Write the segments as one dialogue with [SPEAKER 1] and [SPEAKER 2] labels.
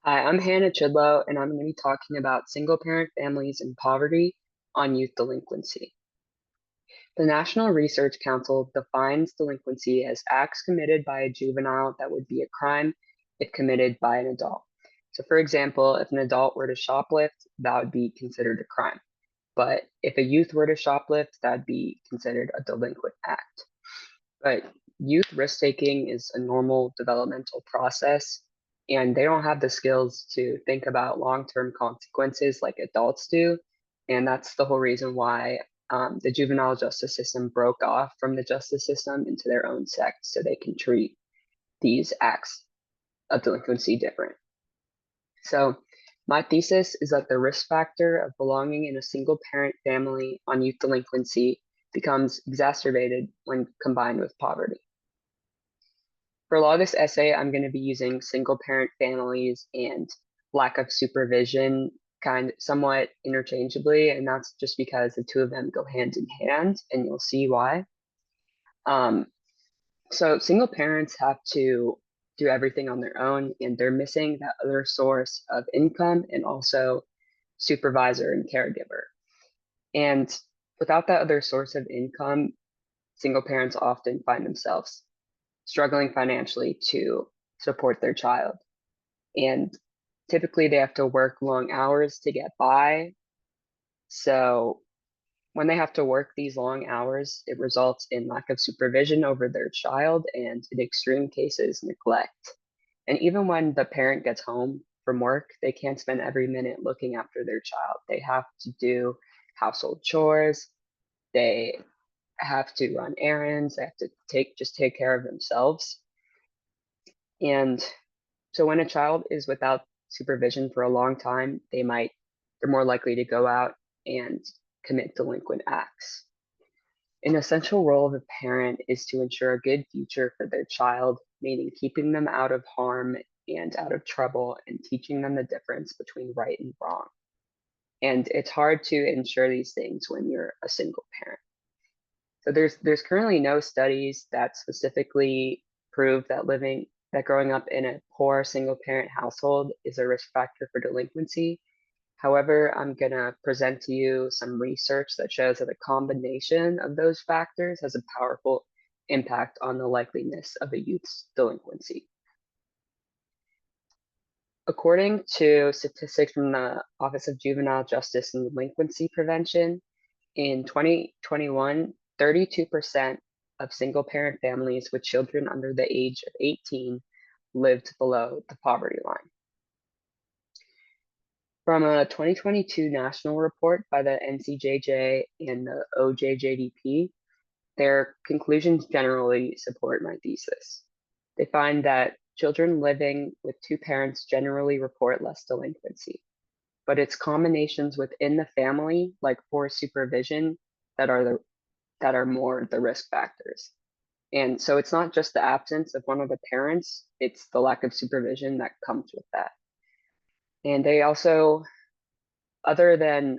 [SPEAKER 1] Hi, I'm Hannah Chidlow, and I'm going to be talking about single-parent families in poverty on youth delinquency. The National Research Council defines delinquency as acts committed by a juvenile that would be a crime if committed by an adult. So, for example, if an adult were to shoplift, that would be considered a crime. But if a youth were to shoplift, that'd be considered a delinquent act. But youth risk taking is a normal developmental process, and they don't have the skills to think about long-term consequences like adults do. And that's the whole reason why the juvenile justice system broke off from the justice system into their own sect so they can treat these acts of delinquency different. So, my thesis is that the risk factor of belonging in a single parent family on youth delinquency becomes exacerbated when combined with poverty. For a lot of this essay, I'm going to be using single parent families and lack of supervision kind of somewhat interchangeably, and that's just because the two of them go hand in hand, and you'll see why. Um, so single parents have to do everything on their own, and they're missing that other source of income and also supervisor and caregiver. And without that other source of income, single parents often find themselves struggling financially to support their child. And typically they have to work long hours to get by. So when they have to work these long hours, it results in lack of supervision over their child and in extreme cases, neglect. And even when the parent gets home from work, they can't spend every minute looking after their child. They have to do household chores. They have to run errands. They have to take care of themselves. And so when a child is without supervision for a long time, they're more likely to go out and commit delinquent acts. An essential role of a parent is to ensure a good future for their child, meaning keeping them out of harm and out of trouble and teaching them the difference between right and wrong. And it's hard to ensure these things when you're a single parent. So there's currently no studies that specifically prove that growing up in a poor single parent household is a risk factor for delinquency. However, I'm gonna present to you some research that shows that a combination of those factors has a powerful impact on the likeliness of a youth's delinquency. According to statistics from the Office of Juvenile Justice and Delinquency Prevention, in 2021, 32% of single parent families with children under the age of 18 lived below the poverty line. From a 2022 national report by the NCJJ and the OJJDP, their conclusions generally support my thesis. They find that children living with two parents generally report less delinquency, but it's combinations within the family, like poor supervision, that are more the risk factors. And so it's not just the absence of one of the parents, it's the lack of supervision that comes with that. And they also, other than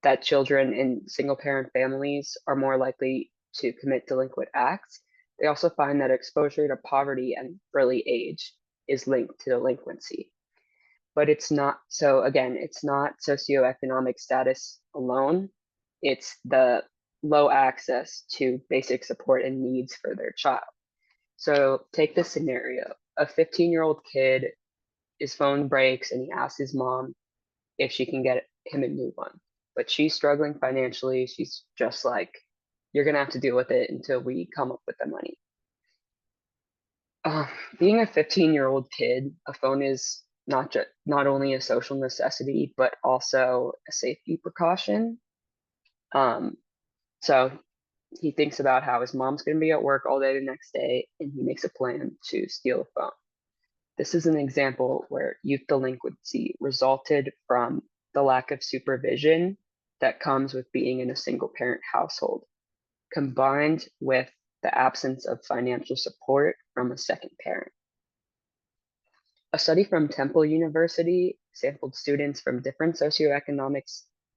[SPEAKER 1] that children in single parent families are more likely to commit delinquent acts, they also find that exposure to poverty and early age is linked to delinquency. But it's not, so again, it's not socioeconomic status alone, it's the low access to basic support and needs for their child. So take this scenario. A 15-year-old kid, his phone breaks and he asks his mom if she can get him a new one. But she's struggling financially. She's just like, you're gonna have to deal with it until we come up with the money. Uh, Being a 15-year-old kid, a phone is not only a social necessity, but also a safety precaution. Um, so he thinks about how his mom's going to be at work all day the next day, and he makes a plan to steal a phone. This is an example where youth delinquency resulted from the lack of supervision that comes with being in a single parent household, combined with the absence of financial support from a second parent. A study from Temple University sampled students from different socioeconomic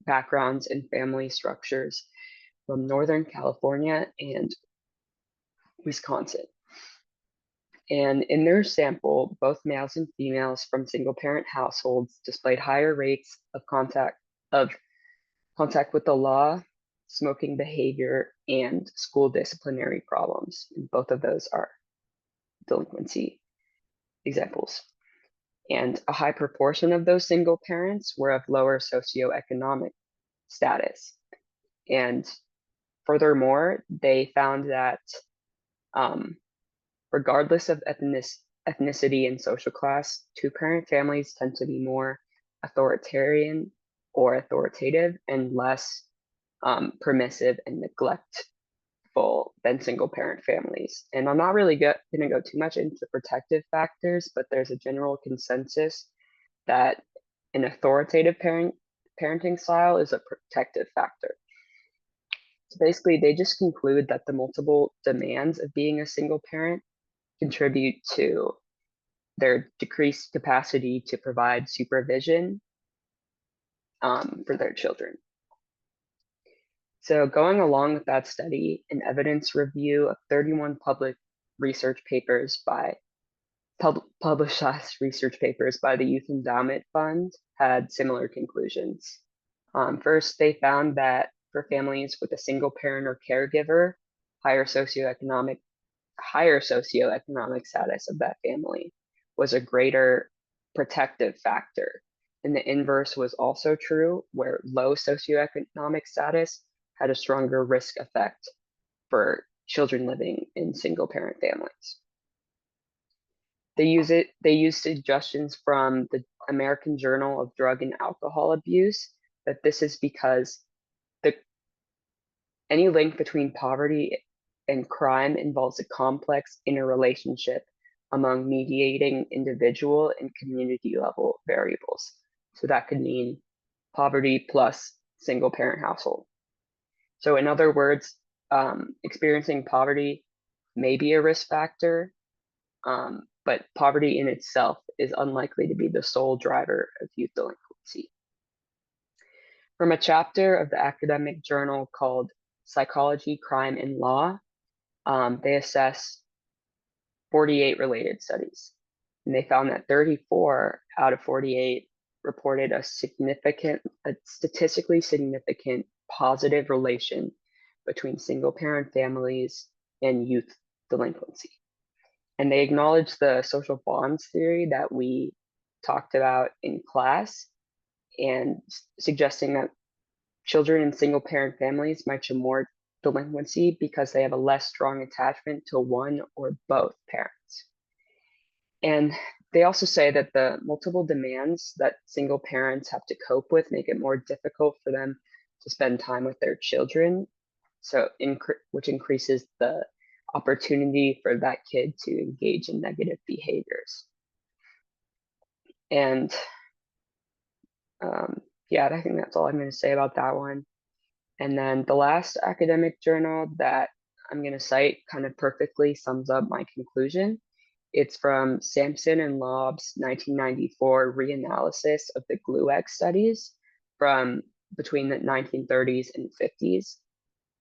[SPEAKER 1] backgrounds and family structures from Northern California and Wisconsin. And in their sample, both males and females from single-parent households displayed higher rates of contact with the law, smoking behavior, and school disciplinary problems. And both of those are delinquency examples. And a high proportion of those single parents were of lower socioeconomic status. And furthermore, they found that regardless of ethnicity and social class, two-parent families tend to be more authoritarian or authoritative and less permissive and neglectful than single-parent families. And I'm not really going to go too much into protective factors, but there's a general consensus that an authoritative parenting style is a protective factor. So basically, they just conclude that the multiple demands of being a single parent contribute to their decreased capacity to provide supervision for their children. So going along with that study, an evidence review of 31 published research papers by the Youth Endowment Fund had similar conclusions. First, they found that for families with a single parent or caregiver, higher socioeconomic status of that family was a greater protective factor. And the inverse was also true, where low socioeconomic status had a stronger risk effect for children living in single parent families. They use suggestions from the American Journal of Drug and Alcohol Abuse that this is because any link between poverty and crime involves a complex interrelationship among mediating individual and community level variables. So that could mean poverty plus single parent household. So in other words, experiencing poverty may be a risk factor, but poverty in itself is unlikely to be the sole driver of youth delinquency. From a chapter of the academic journal called Psychology, Crime, and Law, they assessed 48 related studies. And they found that 34 out of 48 reported a statistically significant positive relation between single parent families and youth delinquency. And they acknowledged the social bonds theory that we talked about in class, and suggesting that children in single parent families might show more delinquency because they have a less strong attachment to one or both parents. And they also say that the multiple demands that single parents have to cope with make it more difficult for them to spend time with their children, which increases the opportunity for that kid to engage in negative behaviors. And yeah, I think that's all I'm going to say about that one. And then the last academic journal that I'm going to cite kind of perfectly sums up my conclusion. It's from Sampson and Lobb's 1994 reanalysis of the GLUEX studies from between the 1930s and 50s.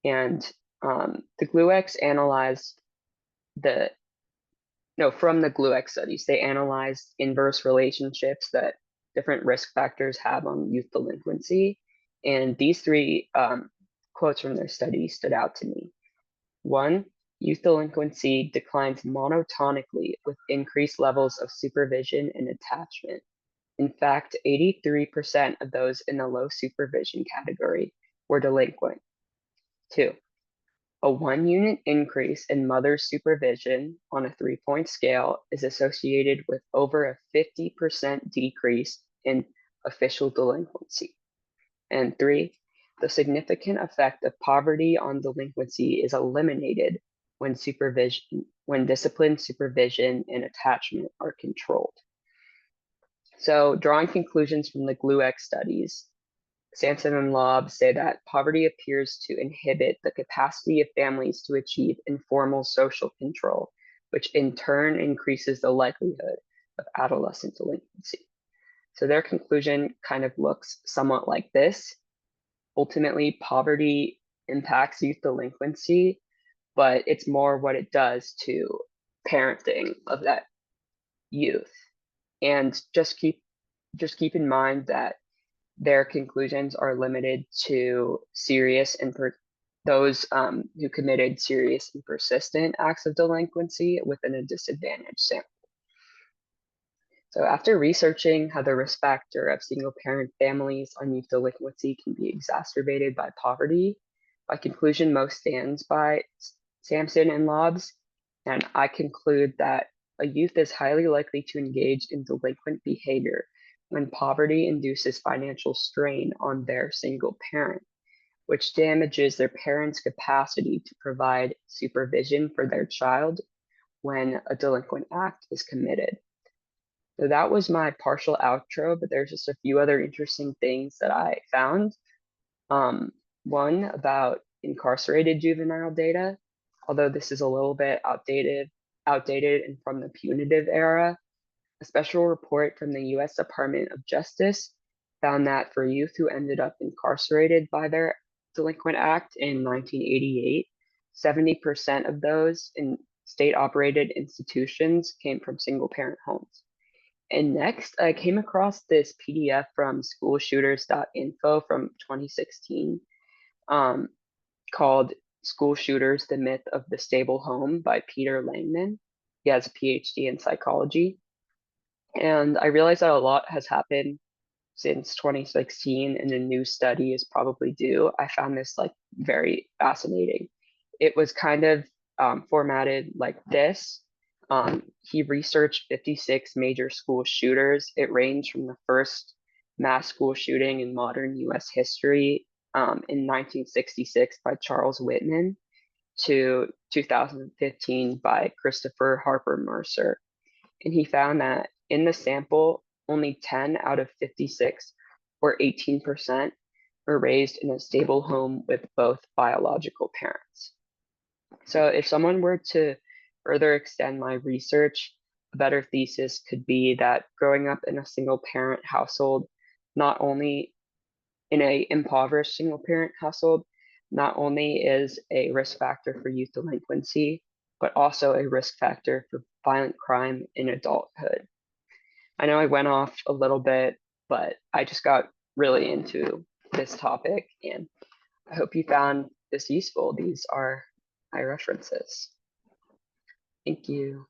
[SPEAKER 1] And the GLUEX analyzed from the GLUEX studies, they analyzed inverse relationships that different risk factors have on youth delinquency. And these three quotes from their study stood out to me. 1, youth delinquency declines monotonically with increased levels of supervision and attachment. In fact, 83% of those in the low supervision category were delinquent. 2, a 1-unit increase in mother supervision on a 3-point scale is associated with over a 50% decrease in official delinquency. And 3, the significant effect of poverty on delinquency is eliminated when discipline, supervision, and attachment are controlled. So drawing conclusions from the GLUEX studies, Sampson and Lobb say that poverty appears to inhibit the capacity of families to achieve informal social control, which in turn increases the likelihood of adolescent delinquency. So their conclusion kind of looks somewhat like this. Ultimately, poverty impacts youth delinquency, but it's more what it does to parenting of that youth. And just keep in mind that their conclusions are limited to those who committed serious and persistent acts of delinquency within a disadvantaged sample. So after researching how the risk factor of single-parent families on youth delinquency can be exacerbated by poverty, my conclusion most stands by Sampson and Lobbs, and I conclude that a youth is highly likely to engage in delinquent behavior when poverty induces financial strain on their single parent, which damages their parent's capacity to provide supervision for their child when a delinquent act is committed. So that was my partial outro, but there's just a few other interesting things that I found. One about incarcerated juvenile data, although this is a little bit outdated and from the punitive era. A special report from the U.S. Department of Justice found that for youth who ended up incarcerated by their delinquent act in 1988, 70% of those in state-operated institutions came from single-parent homes. And next, I came across this PDF from schoolshooters.info from 2016 called School Shooters, The Myth of the Stable Home by Peter Langman. He has a PhD in psychology. And I realized that a lot has happened since 2016 and a new study is probably due. I found this like very fascinating. It was kind of formatted like this. He researched 56 major school shooters. It ranged from the first mass school shooting in modern US history in 1966 by Charles Whitman to 2015 by Christopher Harper Mercer. And he found that in the sample, only 10 out of 56, or 18%, were raised in a stable home with both biological parents. So if someone were to further extend my research, a better thesis could be that growing up in a single parent household, not only in a impoverished single parent household, not only is a risk factor for youth delinquency, but also a risk factor for violent crime in adulthood. I know I went off a little bit, but I just got really into this topic, and I hope you found this useful. These are my references. Thank you.